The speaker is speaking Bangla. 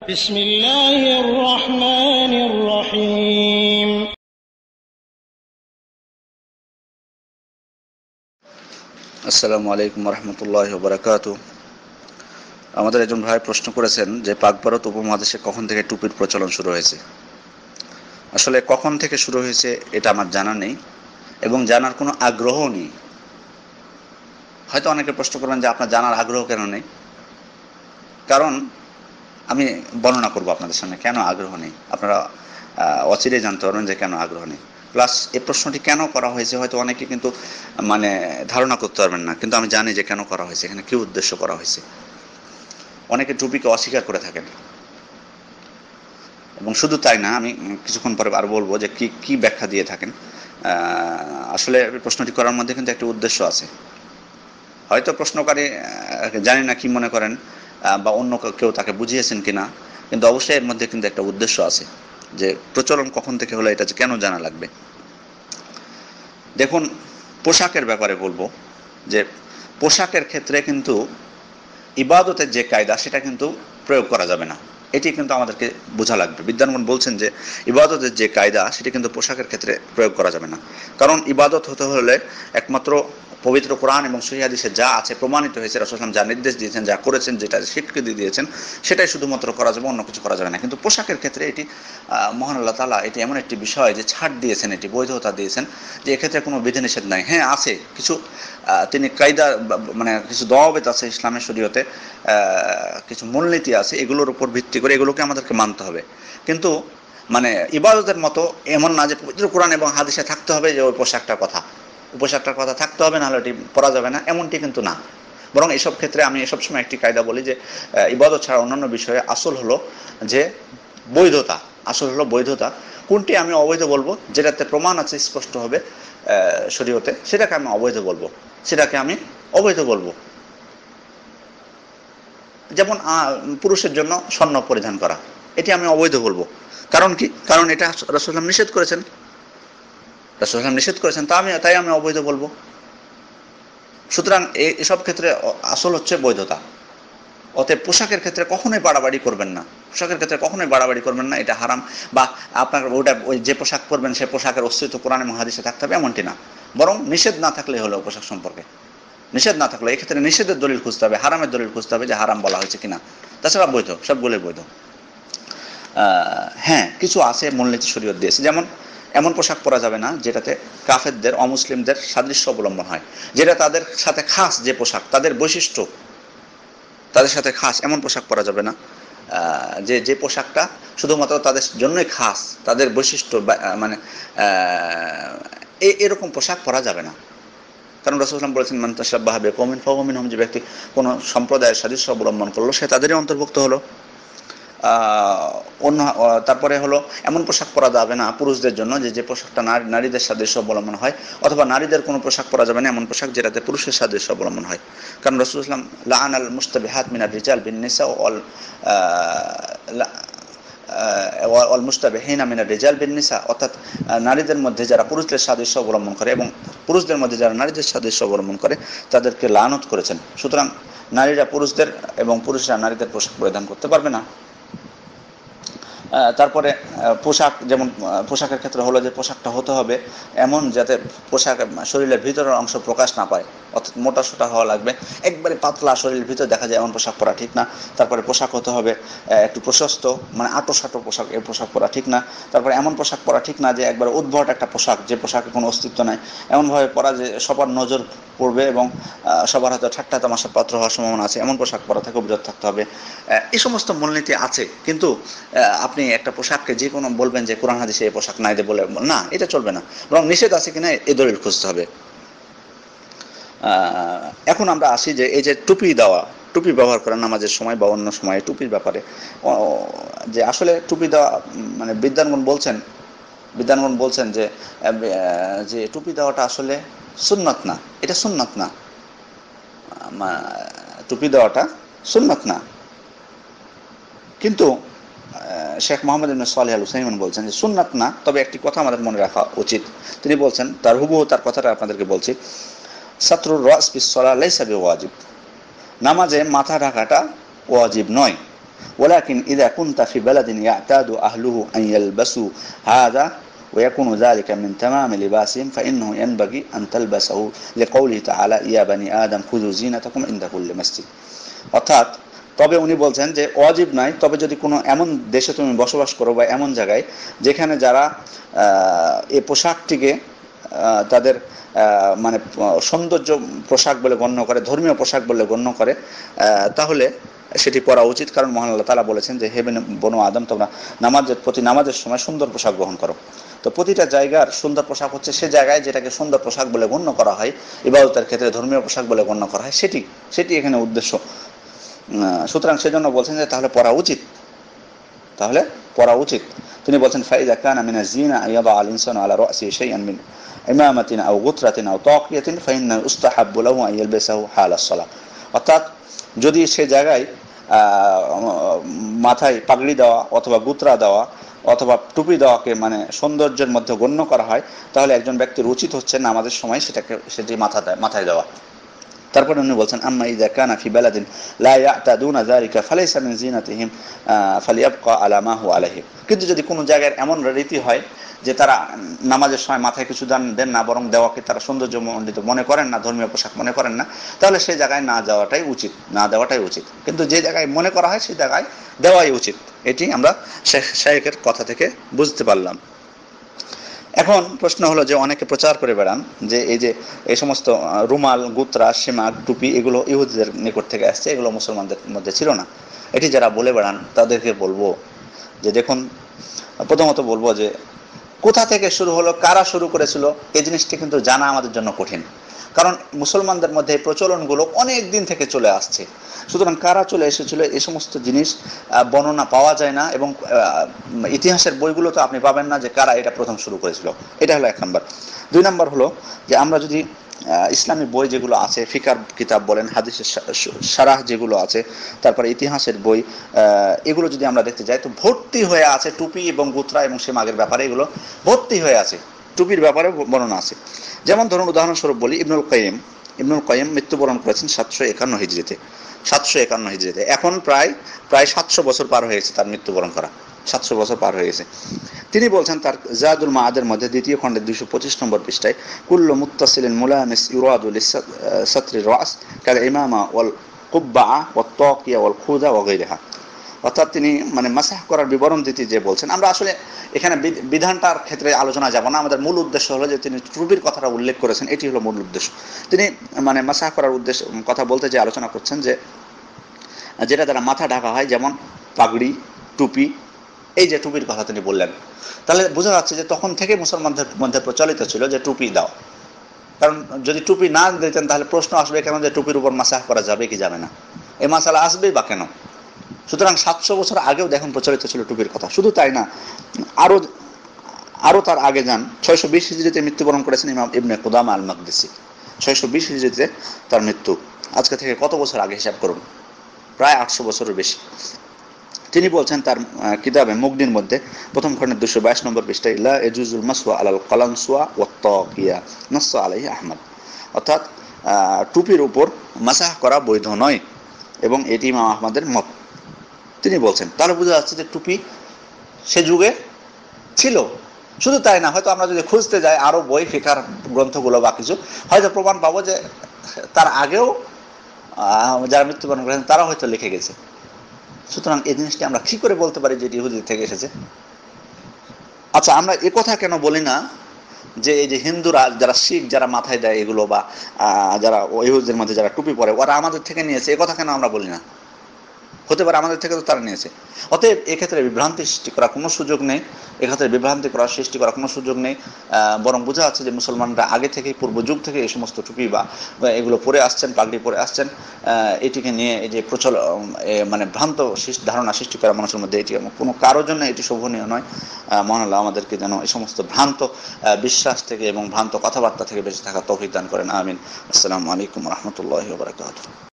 بسم الله الرحمن الرحيم আসসালামু আলাইকুম রহমতুল্লাহি ওয়া বারাকাতুহু। আমাদের একজন ভাই প্রশ্ন করেছেন যে পাক ভারত উপমহাদেশে কখন থেকে টুপির প্রচলন শুরু হয়েছে। আসলে কখন থেকে শুরু হয়েছে এটা আমার জানা নেই এবং জানার কোনো আগ্রহও নেই। হয়তো অনেকে প্রশ্ন করবেন যে আপনার জানার আগ্রহ কেন নেই। কারণ আমি বর্ণনা করব আপনাদের সামনে কেন আগ্রহ নেই। আপনারা অচিরেই জানতে পারবেন যে কেন আগ্রহ নেই। প্লাস এই প্রশ্নটি কেন করা হয়েছে হয়তো অনেকে কিন্তু মানে ধারণা করতে পারবেন না, কিন্তু আমি জানি যে কেন করা হয়েছে, এখানে কী উদ্দেশ্য করা হয়েছে। অনেকে টুপিকে অস্বীকার করে থাকেন এবং শুধু তাই না, আমি কিছুক্ষণ পরে আরও বলবো যে কি কি ব্যাখ্যা দিয়ে থাকেন। আসলে প্রশ্নটি করার মধ্যে কিন্তু একটা উদ্দেশ্য আছে। হয়তো প্রশ্নকারী জানি না কি মনে করেন বা অন্য কেউ তাকে বুঝিয়েছেন কিনা, কিন্তু অবশ্যই এর মধ্যে কিন্তু একটা উদ্দেশ্য আছে যে প্রচলন কখন থেকে হলো এটা কেন জানা লাগবে। দেখুন, পোশাকের ব্যাপারে বলবো যে পোশাকের ক্ষেত্রে কিন্তু ইবাদতের যে কায়দা সেটা কিন্তু প্রয়োগ করা যাবে না, এটি কিন্তু আমাদেরকে বোঝা লাগবে। বিদ্যানগণ বলছেন যে ইবাদতের যে কায়দা সেটি কিন্তু পোশাকের ক্ষেত্রে প্রয়োগ করা যাবে না। কারণ ইবাদত হতে হলে একমাত্র পবিত্র কোরআন এবং সহিহ হাদিসে যা আছে প্রমাণিত হয়েছে, রাসূল সাল্লাল্লাহু আলাইহি ওয়াসাল্লাম যা নির্দেশ দিয়েছেন, যা করেছেন, যেটা স্বীকৃতি দিয়েছেন, সেটাই শুধুমাত্র করা যাবে, অন্য কিছু করা যাবে না। কিন্তু পোশাকের ক্ষেত্রে এটি মহান আল্লাহ তাআলা এটি এমন একটি বিষয় যে ছাড় দিয়েছেন, এটি বৈধতা দিয়েছেন যে এক্ষেত্রে কোনো বিধিনিষেধ নাই। হ্যাঁ আছে কিছু, তিনি কায়দা মানে কিছু দওয়াবিত আছে ইসলামের শরীয়তে, কিছু মূলনীতি আছে, এগুলোর উপর ভিত্তি করে এগুলোকে আমাদেরকে মানতে হবে। কিন্তু মানে ইবাদতের মতো এমন না যে পবিত্র কোরআন এবং হাদিসে থাকতে হবে যে ওই পোশাকটার কথা থাকতে হবে, নাহলে এটি পরা যাবে না, এমনটি কিন্তু না। বরং এসব ক্ষেত্রে আমি এসব সময় একটি কায়দা বলি যে ইবাদত ছাড়া অন্যান্য বিষয়ে আসল হলো যে বৈধতা। কোনটি আমি অবৈধ বলবো, যেটাতে প্রমাণ আছে স্পষ্ট হবে শরীয়তে, সেটাকে আমি অবৈধ বলবো। যেমন পুরুষের জন্য স্বর্ণ পরিধান করা, এটি আমি অবৈধ বলবো। কারণ কি? কারণ এটা রাসূলুল্লাহ সাল্লাল্লাহু আলাইহি ওয়াসাল্লাম নিষেধ করেছেন, তাই আমি অবৈধ বলবো। সুতরাং এসব ক্ষেত্রে আসল হচ্ছে বৈধতা। অতএব পোশাকের ক্ষেত্রে কখনোই বাড়াবাড়ি করবেন না, এটা হারাম। বা আপনার ওই যে পোশাক পরবেন সে পোশাকের অস্তিত্ব কোরআন এবং হাদিসে থাকতে হবে এমনটি না, বরং নিষেধ না থাকলে হলো পোশাক সম্পর্কে। এক্ষেত্রে নিষেধের দলিল খুঁজতে হবে, হারামের দলিল খুঁজতে হবে যে হারাম বলা হয়েছে কিনা। তাছাড়া বৈধ, সবগুলোই বৈধ। হ্যাঁ, কিছু আছে মূলনীতি শরীয়ত দিয়েছে, যেমন এমন পোশাক পরা যাবে না যেটাতে কাফেরদের, অমুসলিমদের সাদৃশ্য অবলম্বন হয়, যেটা তাদের সাথে খাস, যে পোশাক তাদের বৈশিষ্ট্য, তাদের সাথে খাস এমন পোশাক পরা যাবে না। যে পোশাকটা শুধুমাত্র তাদের জন্যই খাস, তাদের বৈশিষ্ট্য মানে এরকম পোশাক পরা যাবে না। কারণ রাসূল সাল্লাল্লাহু আলাইহি ওয়াসাল্লাম বলেছেন, মান তাশাব্বাহা বিকওমিন ফাহুয়া মিনহুম, যে ব্যক্তি কোনো সম্প্রদায়ের সাদৃশ্য অবলম্বন করলো সে তাদেরই অন্তর্ভুক্ত হলো। তারপরে হলো এমন পোশাক পরা যাবে না পুরুষদের জন্য যে পোশাকটা নারীদের সাদৃশ্য অবলম্বন হয়, অথবা নারীদের কোনো পোশাক পরা যাবে না এমন পোশাক যেটাতে পুরুষের সাদৃশ্য অবলম্বন হয়। কারণ রাসূলুল্লাহ সাল্লাল্লাহু আলাইহি ওয়াসাল্লাম লাআনাল মুশতাবিহাত মিনার রিজাল বিন নিসা ওয়াল মুশতাবিহিনা মিনার রিজাল বিন নিসা, অর্থাৎ নারীদের মধ্যে যারা পুরুষদের সাদৃশ্য অবলম্বন করে এবং পুরুষদের মধ্যে যারা নারীদের সাদৃশ্য অবলম্বন করে তাদেরকে লানত করেছেন। সুতরাং নারীরা পুরুষদের এবং পুরুষরা নারীদের পোশাক পরিধান করতে পারবে না। তারপরে পোশাক, যেমন পোশাকের ক্ষেত্রে হলো যে পোশাকটা হতে হবে এমন যাতে পোশাক শরীরের ভিতরের অংশ প্রকাশ না পায়, অর্থাৎ মোটা সোটা হওয়া লাগবে, একবারে পাতলা শরীরের ভিতরে দেখা যায় এমন পোশাক পরা ঠিক না। তারপরে পোশাক হতে হবে একটু প্রশস্ত, মানে আঁটো সাঁটো পোশাক, এই পোশাক পরা ঠিক না। তারপরে এমন পোশাক পরা ঠিক না যে একবারে উদ্ভট একটা পোশাক, যে পোশাকের কোনো অস্তিত্ব নাই, এমনভাবে পরা যে সবার নজর পড়বে এবং সবার হয়তো ঠাট্টা তামাশার পাত্র হওয়ার সম্ভাবনা আছে, এমন পোশাক পরা থেকে বিরত থাকতে হবে। এই সমস্ত মূলনীতি আছে, কিন্তু আপনি একটা পোশাককে যে কোনো বলবেন যে কোরআন হাদিসে এই পোশাক নাই বলে না, এটা চলবে না। বরং নিষেধ আছে কিনা এই দলিল খুঁজতে হবে। এখন আমরা আসি যে এই যে টুপি ব্যবহার করা নামাজের সময় বা অন্য সময় টুপির ব্যাপারে, যে আসলে টুপি দেওয়া মানে বিদ্বানগণ বলছেন যে টুপি দেওয়াটা আসলে সুন্নাত না, এটা সুন্নাত না। টুপি দেওয়াটা সুন্নাত না, কিন্তু শেখ মোহাম্মদ ইবনে সালেহ আল উসাইমিন বলছেন যে সুন্নাত না, তবে একটি কথা আমাদের মনে রাখা উচিত। তিনি বলছেন, তার কথাটা আপনাদেরকে বলছি, সাতরুর রাস ফিস সালাহ লাইসা বিওয়াজিব, নামাজে মাথা ঢাকাটা ওয়াজিব নয়। ولكن إذا كنت في بلد يعتاد أهله أن يلبسوا هذا ويكون ذلك من تمام لباسهم فإنه ينبغي أن تلبسه لقوله تعالى يا بني آدم خذوا زينتكم عند كل مسجد। অর্থাৎ তবে উনি বলছেন যে ওয়াজিব নয়, তবে যদি কোনো এমন দেশে তুমি বসবাস করো বা এমন জায়গায় যেখানে যারা এই পোশাকটিকে তাদের মানে সৌন্দর্য পোশাক বলে গণ্য করে, ধর্মীয় পোশাক বলে গণ্য করে, তাহলে সেটি পরা উচিত। কারণ মহান আল্লাহ তাআলা বলেছেন যে হে বনু আদম তোমরা নামাজের সময় সুন্দর পোশাক গ্রহণ করো। তো প্রতিটা জায়গার সুন্দর পোশাক হচ্ছে সে জায়গায় যেটাকে সুন্দর পোশাক বলে গণ্য করা হয়, ইবাদতের ক্ষেত্রে ধর্মীয় পোশাক বলে গণ্য করা হয়, সেটি এখানে উদ্দেশ্য। সুতরাং সেজন্য বলছেন যে তাহলে পরা উচিত। তিনি বলছেন ফাইদা কানা মিনাজ জিনা আয়াদা আল ইনসানু আলা রাসি শাইআন মিন ইমামাতিন আও গুতরাতিন আও তাকিয়াতিন ফাইন্না ইস্তাহাব্বু লাহু আন ইয়ালবাসাহু হালাস সালাহ। অর্থাৎ যদি সে জায়গায় মাথায় পাগড়ি দেওয়া অথবা গুতরা দেওয়া অথবা টুপি দেওয়াকে মানে সৌন্দর্যের মধ্যে গণ্য করা হয়, তাহলে একজন ব্যক্তির উচিত হচ্ছে নামাজের সময় সেটি মাথায় দেওয়া। তারপরে উনি বলছেন আম্মা ইযা কানা ফি বালাদিন লা ইয়াতাদুনা যালিকা ফালাইসা মিন জিনাতিহিম ফালিয়াবকা আলা মা হুয়া আলাইহি। কিন্তু যদি কোনো জায়গায় এমন রীতি হয় যে তারা নামাজের সময় মাথায় কিছু দেন না, বরং দেওয়াকে তারা সৌন্দর্যমণ্ডিত মনে করেন না, ধর্মীয় পোশাক মনে করেন না, তাহলে সেই জায়গায় না দেওয়াটাই উচিত। কিন্তু যে জায়গায় মনে করা হয় সেই জায়গায় দেওয়াই উচিত। এটি আমরা শাইখের কথা থেকে বুঝতে পারলাম। এখন প্রশ্ন হলো যে অনেকে প্রচার করে বেড়ান যে এই সমস্ত রুমাল, গুতরা, শিমাক, টুপি এগুলো ইহুদিদের নিকট থেকে আসছে, এগুলো মুসলমানদের মধ্যে ছিল না। এটি যারা বলে বেড়ান তাদেরকে বলবো যে দেখুন, প্রথমত বলবো যে কোথা থেকে শুরু হলো, কারা শুরু করেছিল, এই জিনিসটি কিন্তু জানা আমাদের জন্য কঠিন। কারণ মুসলমানদের মধ্যে এই প্রচলনগুলো অনেক দিন থেকে চলে আসছে। সুতরাং কারা চলে এসেছিল এই সমস্ত জিনিস বর্ণনা পাওয়া যায় না, এবং ইতিহাসের বইগুলো তো আপনি পাবেন না যে কারা এটা প্রথম শুরু করেছিল। এটা হলো 1 নম্বর। 2 নম্বর হলো যে আমরা যদি ইসলামী বই যেগুলো আছে, ফিকার কিতাব বলেন, হাদিসের শারাহ যেগুলো আছে, তারপরে ইতিহাসের বই, এগুলো যদি আমরা দেখতে যাই তো ভর্তি হয়ে আছে টুপি এবং গুতরা এবং শিমাগের ব্যাপারে, এগুলো ভর্তি হয়ে আছে। টুপির ব্যাপারে বর্ণনা আছে। যেমন ধরুন উদাহরণস্বরূপ বলি, ইবনুল কাইয়িম মৃত্যুবরণ করেছেন 751 হিজরিতে। এখন প্রায় 700 বছর পার হয়ে গেছে তার মৃত্যুবরণ করা, 700 বছর পার হয়ে গেছে। তিনি বলছেন তার জাদুল মাআদের মধ্যে 2য় খণ্ডের 225 নম্বর পৃষ্ঠায়, কুল্লু মুত্তাসিলিন মুলামিস ইউরাদু লিসাত্রি রাস কাল ইমামা ওয়াল কুব্বা ওয়াত তাকিয়া ওয়াল খুদা ওয়া গায়রিহা। অর্থাৎ তিনি মানে মাসাহ করার বিবরণ দিতে যে বলছেন, আমরা আসলে এখানে বিধানটার ক্ষেত্রে আলোচনা যাব না। আমাদের মূল উদ্দেশ্য হলো যে তিনি টুপির কথাটা উল্লেখ করেছেন, এটি হলো মূল উদ্দেশ্য। তিনি মানে মাসাহ করার উদ্দেশ্য কথা বলতে যে আলোচনা করছেন যে যেটা দ্বারা মাথা ঢাকা হয়, যেমন পাগড়ি, টুপি, এই যে টুপির কথা তিনি বললেন, তাহলে বোঝা যাচ্ছে যে তখন থেকে মুসলমানদের মধ্যে প্রচলিত ছিল যে টুপি দাও। কারণ যদি টুপি না দিতেন তাহলে প্রশ্ন আসবে কেন যে টুপির উপর মাসাহ করা যাবে কি যাবে না, এই মাসালা আসবেই বা কেন। সুতরাং 700 বছর আগেও দেখুন প্রচলিত ছিল টুপির কথা। শুধু তাই না, আরো তার আগে যান, 620 হিজরিতে মৃত্যুবরণ করেছেন ইমাম ইবনে কুদামা আল মাকদিসি। 620 হিজরিতে তার মৃত্যু। আজকে থেকে কত বছর আগে হিসাব করুন, প্রায় 800 বছরের বেশি। তিনি বলছেন তার কিতাবে মুগনির মধ্যে 1ম খণ্ডের 222 নম্বর পৃষ্ঠায়, লা ইয়াজুজুল মাসওয়া আলাল কালানসুয়া ওয়াত তাকিয়া নাস আলাইহি আহমদ। অর্থাৎ টুপির উপর মাসাহ করা বৈধ নয়, এবং এটি ইমাম আহমদের মত তিনি বলছেন। তাহলে বোঝা যাচ্ছে যে টুপি সে যুগে ছিল। শুধু তাই না, হয়তো আমরা যদি খুঁজতে যাই আরো বই, ফিকার গ্রন্থগুলো বা কিছু, হয়তো প্রমাণ পাবো যে তার আগেও যারা মৃত্যুবরণ করেছেন তারা হয়তো লিখে গেছে। সুতরাং এই জিনিসটি আমরা কি করে বলতে পারি যে এটি ইহুদি থেকে এসেছে? আচ্ছা, আমরা এ কথা কেন বলি না যে এই যে হিন্দুরা, যারা শিখ, যারা মাথায় দেয় এগুলো, বা যারা ইহুদিদের মধ্যে যারা টুপি পরে, ওরা আমাদের থেকে নিয়েছে, এ কথা কেন আমরা বলি না? হতে পারে আমাদের থেকে তো তারা নিয়েছে। অতএব এক্ষেত্রে বিভ্রান্তি সৃষ্টি করার কোনো সুযোগ নেই, সৃষ্টি করার কোনো সুযোগ নেই। বরং বোঝা যাচ্ছে যে মুসলমানরা আগে থেকেই, পূর্ব যুগ থেকে এই সমস্ত টুপি বা এগুলো পরে আসছেন, পাগড়ি পরে আসছেন। এটিকে নিয়ে এই যে মানে ভ্রান্ত ধারণা সৃষ্টি করা মানুষের মধ্যে, এটি কোনো কারোর জন্য এটি শোভনীয় নয়। মহান আল্লাহ আমাদেরকে যেন এই সমস্ত ভ্রান্ত বিশ্বাস থেকে এবং ভ্রান্ত কথাবার্তা থেকে বেঁচে থাকার তৌফিক দান করেন। আমিন। আসসালামু আলাইকুম ওয়া রাহমাতুল্লাহি ওয়া বারাকাতুহু।